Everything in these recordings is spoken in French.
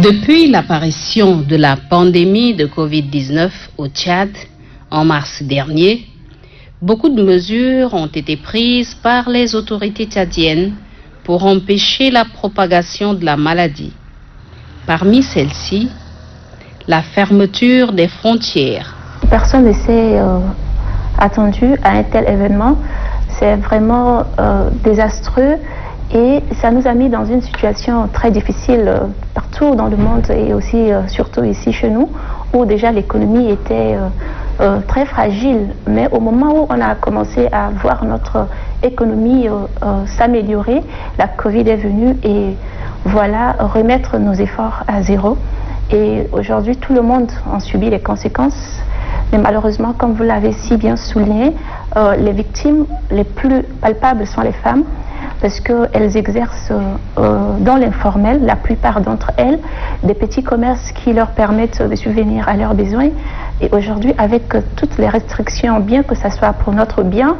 Depuis l'apparition de la pandémie de Covid-19 au Tchad en mars dernier, beaucoup de mesures ont été prises par les autorités tchadiennes pour empêcher la propagation de la maladie. Parmi celles-ci, la fermeture des frontières. Personne ne s'est attendu à un tel événement. C'est vraiment désastreux et ça nous a mis dans une situation très difficile partout dans le monde et aussi surtout ici chez nous où déjà l'économie était très fragile. Mais au moment où on a commencé à voir notre économie s'améliorer, la Covid est venue et voilà, remettre nos efforts à zéro. Et aujourd'hui, tout le monde en subit les conséquences. Mais malheureusement, comme vous l'avez si bien souligné, les victimes les plus palpables sont les femmes parce qu'elles exercent dans l'informel, la plupart d'entre elles, des petits commerces qui leur permettent de subvenir à leurs besoins. Et aujourd'hui, avec toutes les restrictions, bien que ce soit pour notre bien,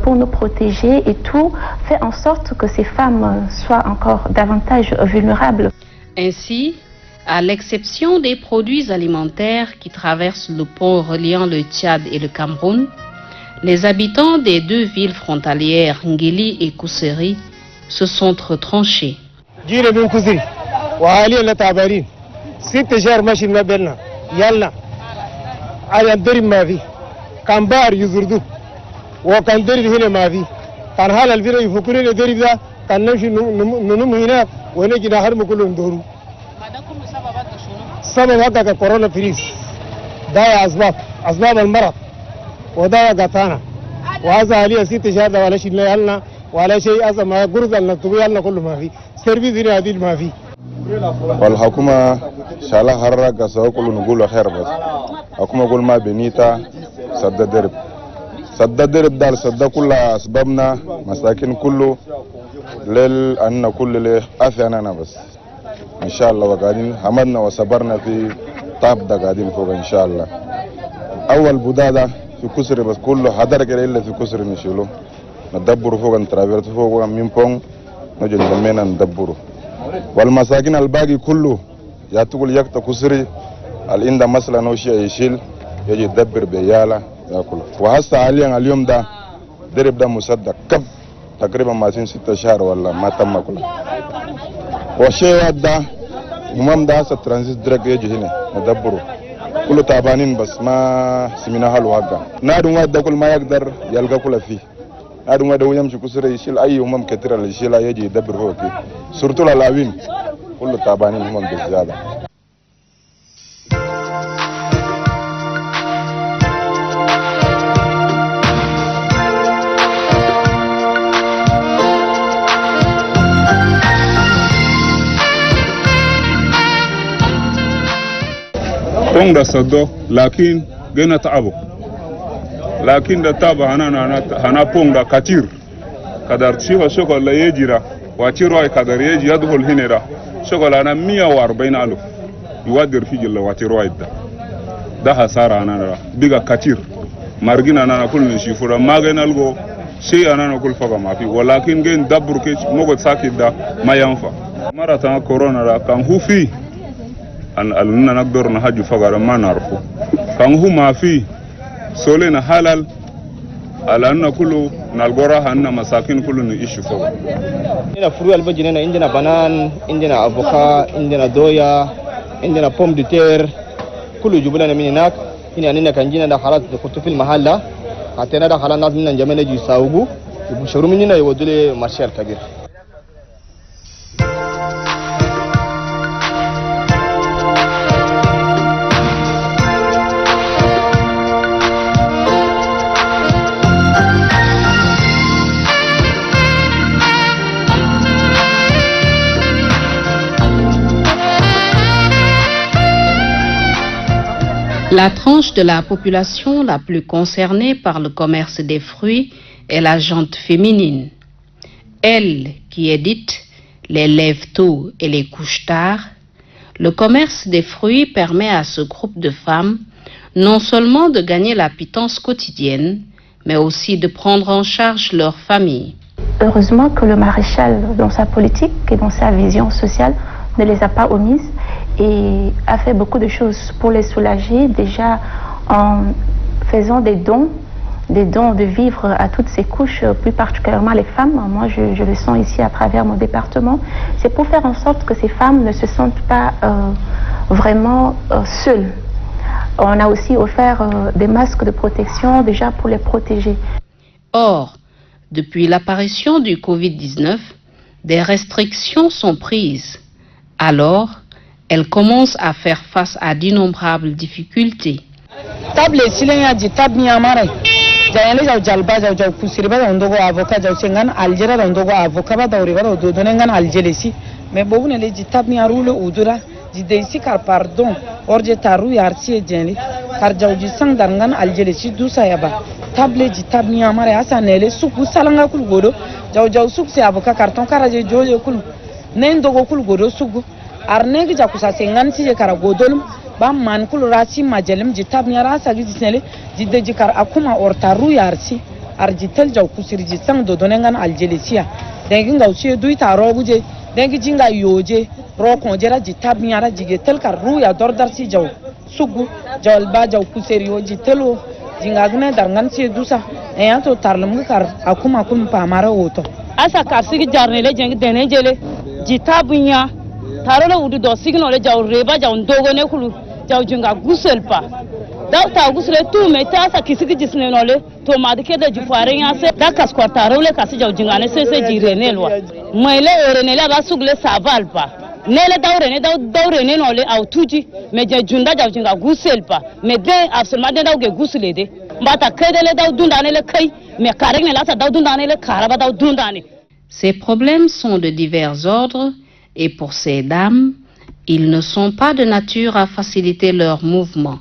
pour nous protéger et tout, fait en sorte que ces femmes soient encore davantage vulnérables. Ainsi, à l'exception des produits alimentaires qui traversent le pont reliant le Tchad et le Cameroun, les habitants des deux villes frontalières, Ngili et Kousséri, se sont retranchés. سبب هذا كورونا فيروس ده اسباب المرض وده قطعنا وهذا عليه ست شهور ولا شيء لنا ولا شيء أصلا ما جرز النتوبي لنا كله ما في سيرفيس هنا هذه ما في والحكومة شالها هرّق سواء كله نقول خير بس الحكومة يقول ما بنيتا سد درب دار سد كل أسبابنا مساكن كله لل أن كل له أثناءنا بس إن شاء الله وقاعدين حمدنا وصبرنا في طاب ده قاعدين فوق إن شاء الله أول بداية في كسر بس كله حضر كده إلا في كسر نشيله ندبر فوق نترافيرت فوق من بون نجي نجمعنا ندبره والمساكين الباقي كله يأتقول يكتا كسري الإندا مثلا نوشي يشيل يجي يدبر بيالا يأكل وهسه حاليا اليوم ده درب ده مصدق كف تقريبا ما 6 شهر ولا ما تم كله والشيء ده همام ده هسه ترانزيت درك يجي هنا ندبره كله تعبانين بس ما سمينا حلو حقا نادو ما ده كل ما يقدر يلقى كله فيه نادو ما ده يمشي كسر يشيل اي همام كثير اللي يشيلها يجي يدبر فوق فيه سورتو اللاوين كله تعبانين همام بزياده. كون دا صدو لكن جينا تعبوا لكن دا تابع هنا بون دا كتير كدر تشيفا شغل لا يجرا واتيرو كدر يجي يدخل هنا شغل انا 140,000 يودر في جل واتيرو ده خساره انا بيغا كتير مارجين انا كل نشوفه ما جينا لغو شيء انا نقول فقط ما في ولكن جين دبر كيش موجود ساكت ده ما ينفع مرة كورونا كان هو فيه أننا نقدر نحج فقط ما نعرفه كان هو ما فيه سولنا حلال على أن كله نالجورا أن مساكين كله نعيش فوق. عندنا فروع البجنة عندنا بنان عندنا أفوكا عندنا دويا عندنا بوم دي تير كله جبلنا من هناك هنا عندنا كان جينا دخلات كنت في المحل ده حتى دخل الناس من الجمال يجي يساوقوا يبشروا مننا يودوا لي مارشال كبير. La tranche de la population la plus concernée par le commerce des fruits est la gente féminine. Elle, qui est dite les lève-tôt et les couche-tard, le commerce des fruits permet à ce groupe de femmes non seulement de gagner la pitance quotidienne, mais aussi de prendre en charge leur famille. Heureusement que le maréchal, dans sa politique et dans sa vision sociale, ne les a pas omises et a fait beaucoup de choses pour les soulager, déjà en faisant des dons de vivres à toutes ces couches, plus particulièrement les femmes. Moi, je le sens ici à travers mon département. C'est pour faire en sorte que ces femmes ne se sentent pas vraiment seules. On a aussi offert des masques de protection déjà pour les protéger. Or, depuis l'apparition du Covid-19, des restrictions sont prises. Alors, elles commencent à faire face à d'innombrables difficultés. jayale jaw jalba jaw kusiriba da ndogo avocat jaw sengan aljera da ndogo avocat ba da uriba da do donengan aljelesi me bobune le jitabni arule udura jideisi kar pardon orje taru yarsi jeni kar jaw ji sang dangan aljelesi dusa yaba table jitabni amare asanele suku salanga kul godo jaw suk se avocat karton karaje joje kul ne ndogo kul godo sugu arne ga kusa sengan si je kara godolum ba man kul rasi majalim jitab ni rasa gi jisnele jidde jikar akuma ortaru yarsi arjitel jaw kusir jisang do donengan aljelisia dengi ngawsi duita robuje dengi jinga yoje ro konjera jitab ni ara jigetel kar ruya dordar si jaw sugu jawal ba jaw kusir yo jitelo jinga gne darngan si dusa e anto tarlum kar akuma kum pamara woto asa kasigi jarnele jengi denejele jitab nya tarolo udu do signole jaw reba jaw ndogo ne kulu jaw junga gusel pa daw ta gusle tu me ta sa kisigi jisne nole to ma de keda ju fare nya se da kas ko tarole kas jaw junga ne se jire ne lwa moyle ore ne la ba sugle sabal pa nele dawre ne nole au tuji me je junda jaw junga gusel pa me de absolument de daw ge gusle de mbata kedele daw dunda ne le kai me kare ne la sa daw dunda ne le kara ba daw dunda ne. Ces problèmes sont de divers ordres et pour ces dames, ils ne sont pas de nature à faciliter leur mouvement.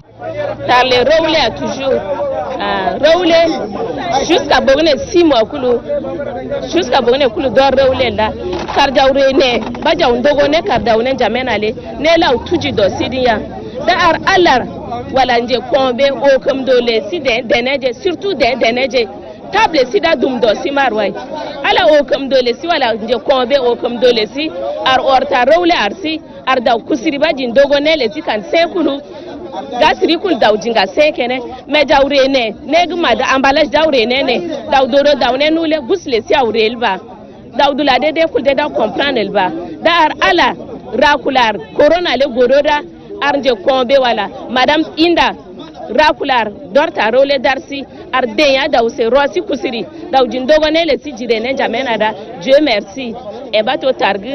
Car les roulés a toujours roulé jusqu'à Bogné 6 mois jusqu'à Bogné kulu doit rouler là car jaure ne ba jaw ndogone car dawne jamen ale ne la tuji do sidiya da ar alar wala nje kombe o kam dole si deneje surtout deneje table sida dum do si marway ala o kam dole si wala nje kombe o kam dole si ar orta roule ar si ar daw kusiri baji ndogone le si kan sekulu gasiri kul daw jinga sekene me jawre ne gma da emballage jawre ne daw doro daw ne nule gusle si awre elba daw dula de kul de daw comprendre elba da ar ala rakular corona le goroda arnje kombe wala madame inda rakular dorta role darsi ardenya daw se rosi kusiri daw jindogo ne le si jire ne jamena da Dieu merci e bato targi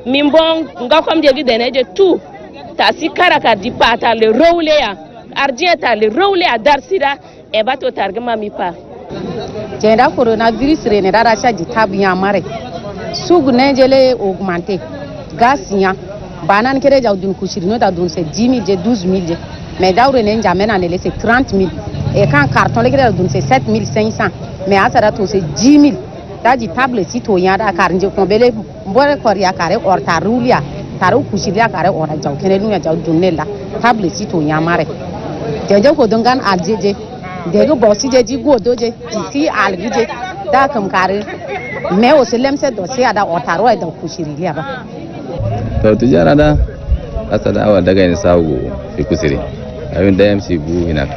mimbong ngakom jegi deneje tout ta si karaka di pata le role ya arjeta le role ya darsida e bato targi mami pa jenda coronavirus rene dara chaji tabiya mare sugu ne jele augmenter gasinya banan kere jaw dun kusiri no da dun se 10000 je 12000 mais dawre ne jamena ne c'est 30000 et quand carton le kere dun c'est 7500 mais asara to c'est 10000 daji table si to yada karnje ko bele mbore koria kare orta rulia taru kusiri kare ora jaw kene nuya jaw dunnela table si to yamare jeje ko dongan aljeje dego bossi je ji godoje ti algije da kam kare me o selem se do se ada orta ro da kusiri liya ba to tijara da asada awa daga ni sawu fi kusiri awin da MC bu hinak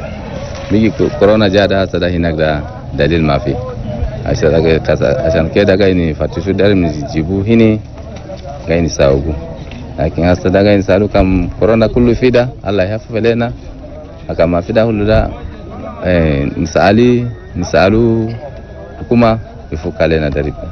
migi corona jada asada hinak da dalil mafi asha daga kasa ashan ke daga ni fatishu dar mi jibu hini ga ni sawu lakin asada daga ni salu kam corona kullu fida Allah ya falena aka ma fida hullu da nisalu hukuma ifukale na daripa.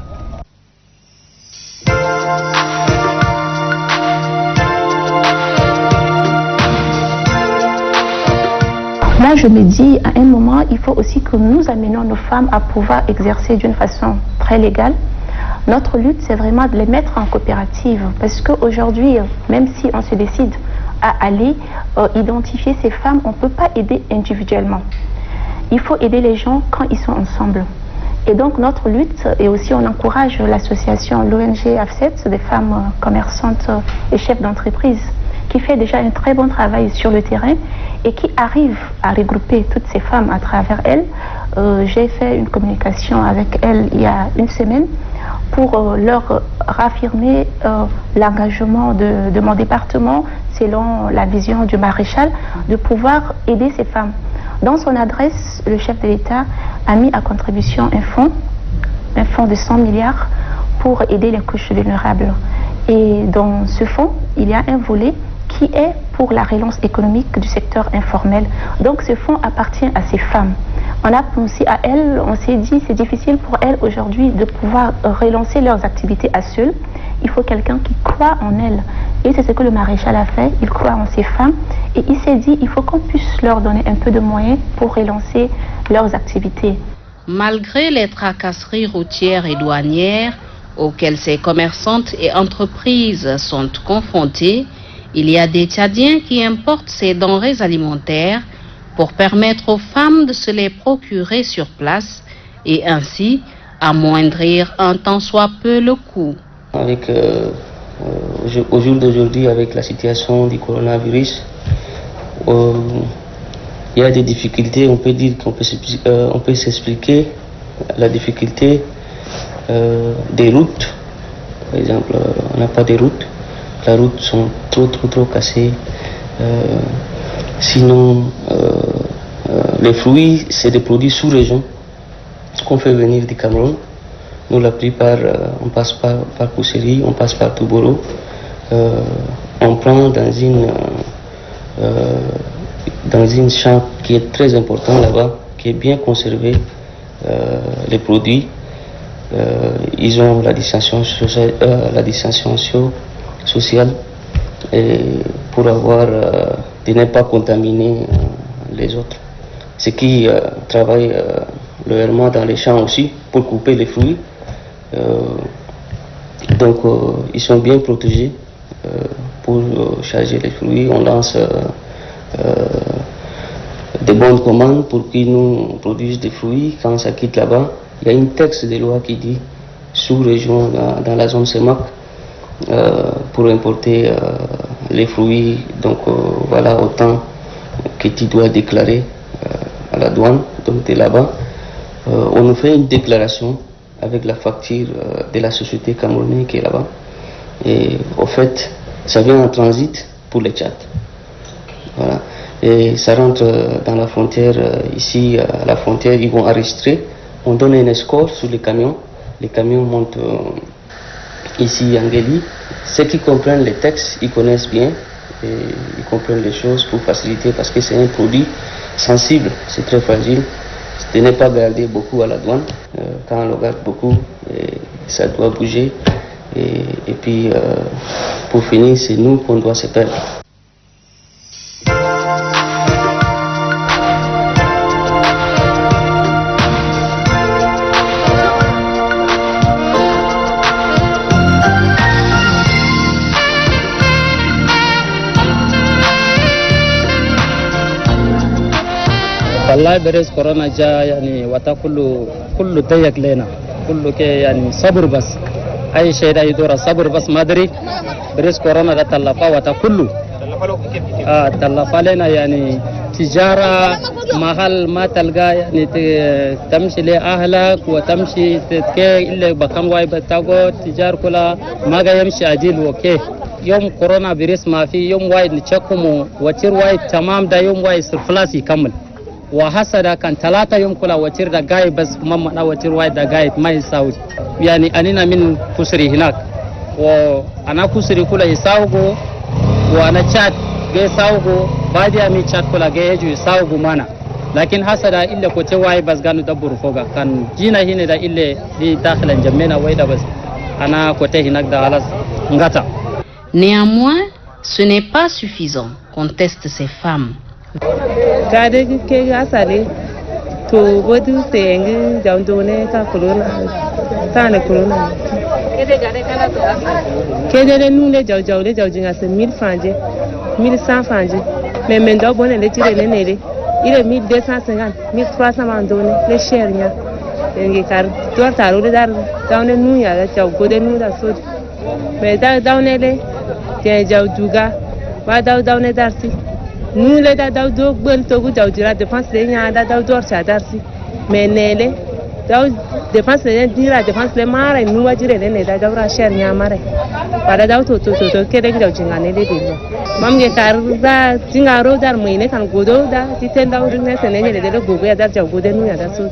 Moi, je me dis, à un moment, il faut aussi que nous amenions nos femmes à pouvoir exercer d'une façon très légale. Notre lutte, c'est vraiment de les mettre en coopérative. Parce qu'aujourd'hui, même si on se décide à aller identifier ces femmes, on ne peut pas aider individuellement. Il faut aider les gens quand ils sont ensemble. Et donc, notre lutte, et aussi on encourage l'association, l'ONG AFSET, des femmes commerçantes et chefs d'entreprise, qui fait déjà un très bon travail sur le terrain et qui arrive à regrouper toutes ces femmes à travers elles. J'ai fait une communication avec elles il y a une semaine pour leur raffirmer l'engagement de mon département, selon la vision du maréchal, de pouvoir aider ces femmes. Dans son adresse, le chef de l'État a mis à contribution un fonds de 100 milliards pour aider les couches vulnérables. Et dans ce fonds, il y a un volet qui est pour la relance économique du secteur informel. Donc ce fonds appartient à ces femmes. On a pensé à elles, on s'est dit c'est difficile pour elles aujourd'hui de pouvoir relancer leurs activités à seules. Il faut quelqu'un qui croit en elles. Et c'est ce que le maréchal a fait, il croit en ces femmes et il s'est dit il faut qu'on puisse leur donner un peu de moyens pour relancer leurs activités. Malgré les tracasseries routières et douanières auxquelles ces commerçantes et entreprises sont confrontées, il y a des Tchadiens qui importent ces denrées alimentaires pour permettre aux femmes de se les procurer sur place et ainsi amoindrir un tant soit peu le coût. Au jour d'aujourd'hui, avec la situation du coronavirus, il y a des difficultés. On peut dire qu'on peut s'expliquer la difficulté des routes. Par exemple, on n'a pas de routes. Les routes sont trop cassées. Sinon, les fruits, c'est des produits sous-région qu'on fait venir du Cameroun. Nous, la plupart, on passe par Pousserie, on passe par Touboro. On prend dans une chambre qui est très important là-bas, qui est bien conservé, les produits. Ils ont la distanciation sociale et pour de ne pas contaminer les autres. Ceux qui travaillent réellement dans les champs aussi pour couper les fruits. Donc ils sont bien protégés pour charger les fruits. On lance des bonnes commandes pour qu'ils nous produisent des fruits. Quand ça quitte là-bas, il y a un texte de loi qui dit sous-région dans la zone CEMAC pour importer les fruits. Donc voilà autant que tu dois déclarer à la douane. Donc tu es là-bas. On nous fait une déclaration avec la facture de la société camerounaise qui est là-bas. Et au fait, ça vient en transit pour le Tchad. Voilà. Et ça rentre dans la frontière, ici à la frontière, ils vont enregistrer. On donne un escort sur les camions. Les camions montent ici en Guéli. Ceux qui comprennent les textes, ils connaissent bien. Et ils comprennent les choses pour faciliter parce que c'est un produit sensible, c'est très fragile. De ne pas garder beaucoup à la douane. Quand on le garde beaucoup, ça doit bouger. Et puis, pour finir, c'est nous qu'on doit se perdre. والله بريس كورونا جاء يعني وتا كله ضيق لنا كله يعني صبر بس اي شيء ده يدور صبر بس ما ادري بريس كورونا ده تلفا وتا كله تلفا لنا يعني تجاره محل ما تلقى يعني تمشي لاهلك وتمشي تتكي الا بكم واي بتاغو تجار كلها ما يمشي عديل اوكي يوم كورونا فيروس ما في يوم وايد نشكمو وتر وايد تمام ده يوم وايد سرفلاس يكمل وحسدا كان 3 يوم كلا وتر ده جاي بس ماما وتر وايد ده جاي ما يساوي يعني أنا من كسري هناك وأنا كسري كلا يساوغو وأنا تشات جاي يساوغو بعدي أمي تشات كلا جاي يجوا يساوغو مانا لكن حسدا إلا كتير وايد بس كانوا دبروا فوقا كان جينا هنا ده إلا دي داخل الجمينة وايد بس أنا كتير هناك ده على ngata. Néanmoins, ce n'est pas suffisant, contestent ces femmes. Kade ke asale to bodu tengi jawdone ka corona tane corona kede nous les jawjawle jawjinga c'est 1000 francs 1100 francs mais mendo bonne le tire le nele il est 1250 1300 mandone le chernya ngi kar to taro de dar tawne nu ya jaw gode nu da so mais dawne le te jawjuga ba dawne darsi nous les daw do gbel to gu jawjira dépense de nya daw do cha darsi mais nele daw dépense le dira dépense le mara nu wajire ne da daura share nya mare pada daw to kede daw jingane de de mam ge kar da jingaro dar mu ne kan godo da titen daw ne sene ne de gogo ya dar jaw gode nu ya da so.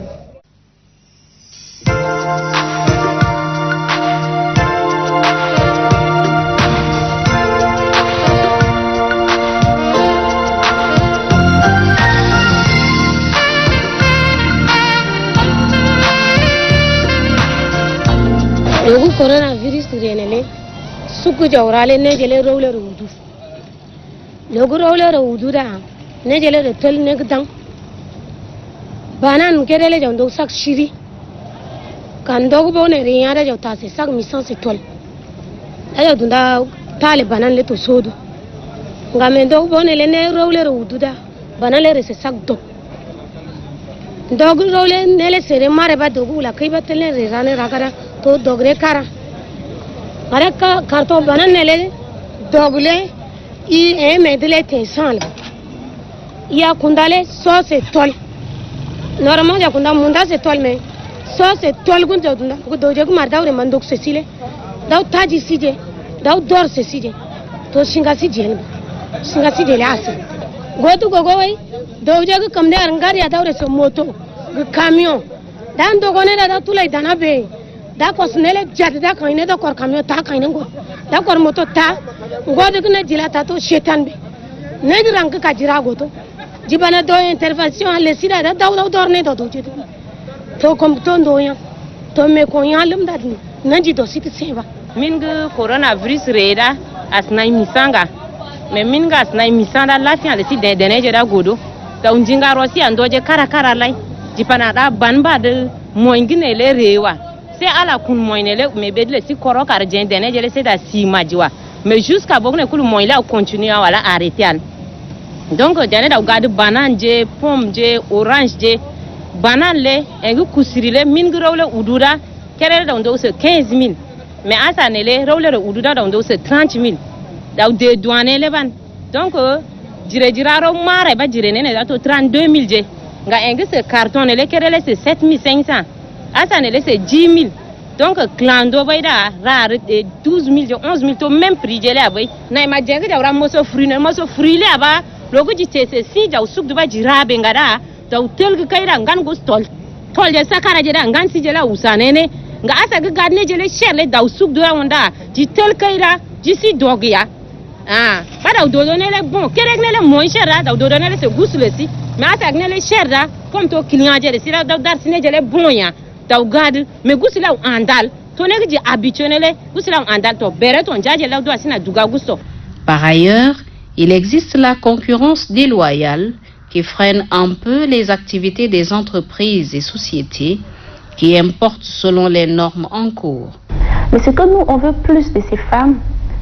Yogu coronavirus renele suku jawrale ne jele rowle rudu logu rowle rudu da ne jele de tel ne gdang banan gerele jando sak shiri kan dogu bone riyara jaw tase sak misan se tol ayo dunda tale banan le to sodu ngame dogu bone le ne rowle rudu da banan le se sak do dogu rowle ne le sere mare ba dogu la kai batele re rane ragara तो दोगरे कारा अरे कर तो बनन नेले दोगले ये मेदले थे साल या कुंडाले 100 से तोल नॉर्मल या कुंडा मुंडा से तोल में 100 से तोल गुन जाऊंगा को दो जग मार दाव रे मंदुक से सिले दाव ताजी सीजे दाव दौर से सीजे तो सिंगासी जेल आसे गोतु गोगो भाई दो जग कम दे अंगार या दाव रे सो मोतो कामियो दान दो गोने दा तुलाई दाना बे da kosnele jadda kaine da kor kamyo ta kaine go da kor moto ta go de ne jilata to shetan be ne rang ka jira go to jibana do intervention le sida da daw dorne do do to kom to ndoya to me ko yalum da nan ji do siti seba min ga coronavirus reda asnai misanga me min ga asnai misanda lafiya le sida de ne jeda godo da unjinga rosi andoje kara lai jipana da banba de moingine le rewa c'est à la kun moinele me bedle si koro kar jendene jele c'est da si majiwa mais jusqu'à bogne kul moinela continue wala arrêter donc jane da gade banane je pomme je orange je banane le engu kusirile min growle udura kere da ndo se 15000 mais asanele rowle ududa da ndo se 30000 da de douane le ban donc jiraro mare ba jirene ne da to 32000 je nga engu se carton le kere le se 7500 Asa ne laisse 10 000. Donc, clando baida rare 12 000, 11 000, to même prix de la bay. Na ma jenga da moso fruit le aba. Logo di tese si ja usuk duba jirabe ngada. Da hotel ga kaira ngan go stol. Tol je sakara je da ngan si je la usanene. Nga asa ga gadne je le cher le da usuk duba wanda. Di tel kaira ji si dogia. Ah, ba da do donner le bon. Kerek ne le moins cher da do donner le se gusle si. Mais asa ne le cher da comme to client je si da dar sine je le bon ya. Mais gusila andal to ne ji habituel gusila andal to bere to njaje la do asina duga gusto. Par ailleurs, il existe la concurrence déloyale qui freine un peu les activités des entreprises et sociétés qui importent selon les normes en cours. Mais ce que nous on veut plus de ces femmes,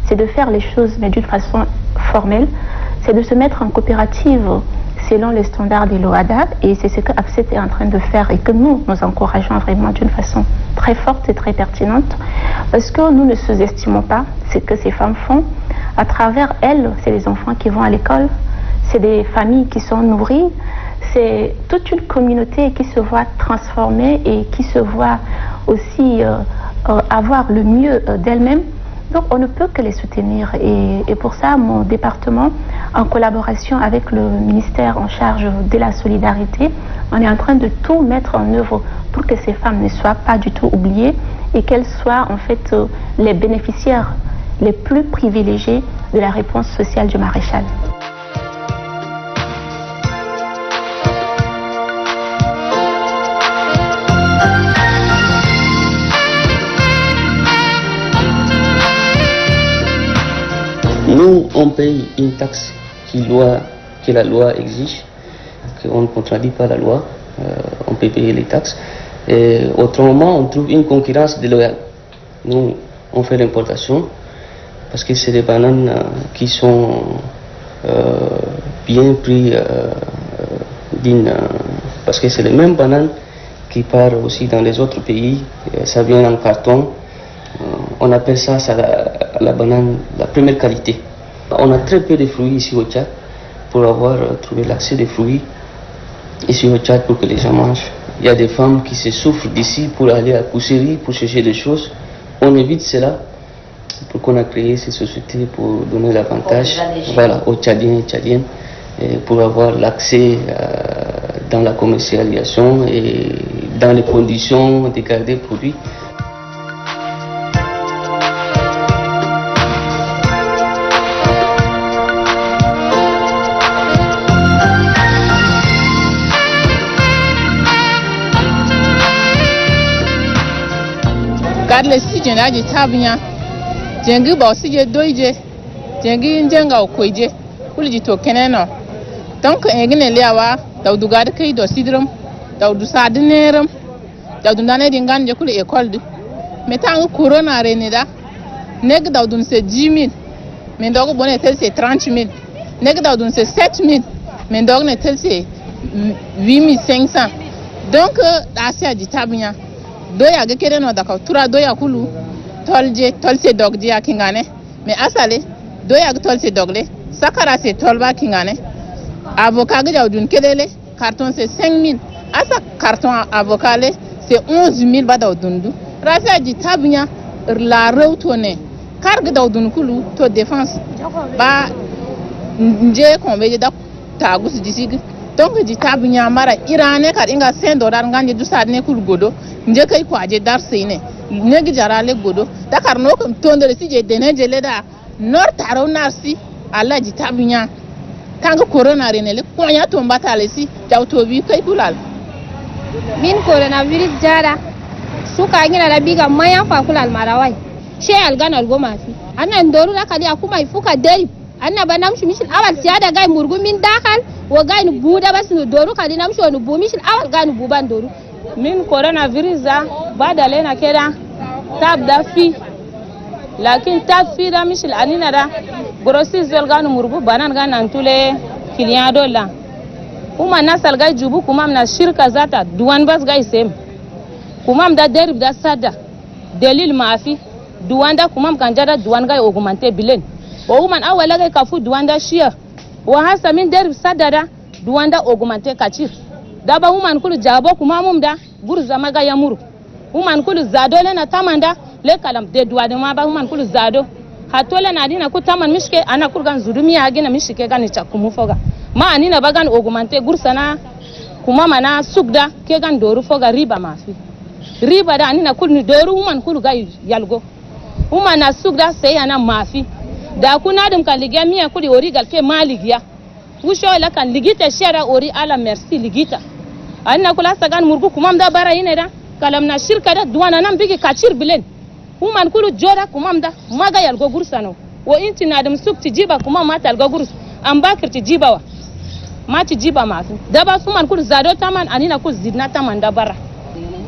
c'est de faire les choses mais d'une façon formelle, c'est de se mettre en coopérative selon les standards de l'OHADA, et c'est ce que AFSET est en train de faire et que nous encourageons vraiment d'une façon très forte et très pertinente, parce que nous ne sous-estimons pas ce que ces femmes font. À travers elles, c'est les enfants qui vont à l'école, c'est des familles qui sont nourries, c'est toute une communauté qui se voit transformée et qui se voit aussi avoir le mieux d'elle-même. Donc on ne peut que les soutenir et pour ça mon département, en collaboration avec le ministère en charge de la solidarité, on est en train de tout mettre en œuvre pour que ces femmes ne soient pas du tout oubliées et qu'elles soient en fait les bénéficiaires les plus privilégiés de la réponse sociale du maréchal. Nous, on paye une taxe que la loi exige, qu'on ne contredit pas la loi, on peut payer les taxes. Et autrement, on trouve une concurrence déloyale. Nous, on fait l'importation parce que c'est des bananes qui sont bien pris parce que c'est les mêmes bananes qui partent aussi dans les autres pays, ça vient en carton. On appelle ça la banane, la première qualité. On a très peu de fruits ici au Tchad pour avoir trouvé l'accès des fruits ici au Tchad pour que les gens mangent Il y a des femmes qui se souffrent d'ici pour aller à Kousséri, pour chercher des choses. On évite cela pour qu'on a créé ces sociétés pour donner l'avantage aux Tchadiens et Tchadiennes pour avoir l'accès dans la commercialisation et dans les conditions de garder le produit. Le si jena ji tabinya jengi ba si je doije jengi njenga okoije kulji to keneno donc engine lewa dawdu gad kay do sidrum dawdu sadineram dawdu ndane di nganje kul école du metang corona renida neg dawdu se 10000 mais dogo bonne tel c'est 30000 neg dawdu se 7000 mais dogo ne tel c'est 8500 donc asia ji tabinya doya ga kere no daka tura doya kulu tolse dogje akingane mais asale doya ga tolse dogle sakara se tolba kingane avocat ga jawdun kelele carton c'est 5000 asa carton avocat le c'est 11000 badaw dundu rasa ji tabinya la rewtone karga dawdun kulu to défense ba nje kombe da tagus disig donc ji tabinya mara irane kar inga sendo dar nganje du sadne kul godo nje kay ko aje dar sine negi jarale godo dakar no kam tondere si je deneje leda nor taro narsi alla ji tabinya kanga corona renele ko nya to mbatale si jawto bi kay kulal min coronavirus jara suka ngina da biga maya fa kulal marawai she alganal goma fi anan doru da kadi akuma ifuka deri anna banam shi mishin awal siyada gai murgu min dakal wo gai nu buda bas nu doru kadi nam shi nu bu mishin awal gai nu buban doru min coronavirus za bada lena keda tab da fi lakin tab fi da mishil anina da grosis zel gai nu murgu banan gai nan tule kiliya dolla kuma nasal gai jubu kuma na shirka zata duwan bas gai sem kuma da derib da sada delil maafi duwan da kuma kan jada duwan gai augmenter bilen o woman awala gai kafu duwanda shia wa hasa min derib sadada duwanda augmenter kachir daba woman kulu jabo kuma mum da gurza maga yamuru woman kulu zado lena tamanda le kalam de duwade ma ba woman kulu zado hatola na dina ku taman mishke ana kurgan zudumi ya gina mishike gani chakumu foga ma anina bagan augmenter gursana kuma mana sugda ke gan doru foga riba mafi riba da anina kulu doru woman kulu gai yalgo woman na sugda sai ana mafi da kuna dum kan ligiya miya kudi ori galke maligiya wusho la kan ligita shara ori ala merci ligita anna kula sagan murgu kumam da bara ine da kalam na shirka da duwana nan bigi kacir bilen human kulu jora kumam da maga yal go gursano wo inti na dum sukti jiba kumam mata al go gurs am bakir ti jiba wa mati jiba mafi da ba suman kulu zado taman anina kul zidna taman da bara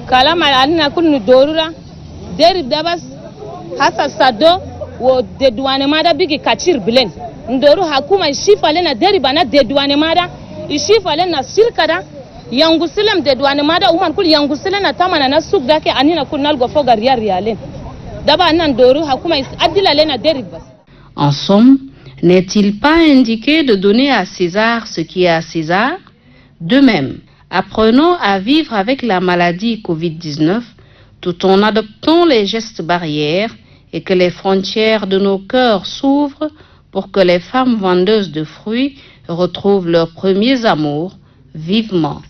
kalama anina kulu dorura derib da bas hasa sado wo de douane mada bigi kachir bilen ndoru hakuma shifa lena deriba na de douane mada ishifa lena shirkada yangu silam de douane mada uman kul yangu silena tamana na sugda ke anina kul nalgo foga rialen daba nan doru hakuma adila lena deriba. En somme, n'est-il pas indiqué de donner à César ce qui est à César? De même, apprenons à vivre avec la maladie Covid-19 tout en adoptant les gestes barrières et que les frontières de nos cœurs s'ouvrent pour que les femmes vendeuses de fruits retrouvent leurs premiers amours vivement.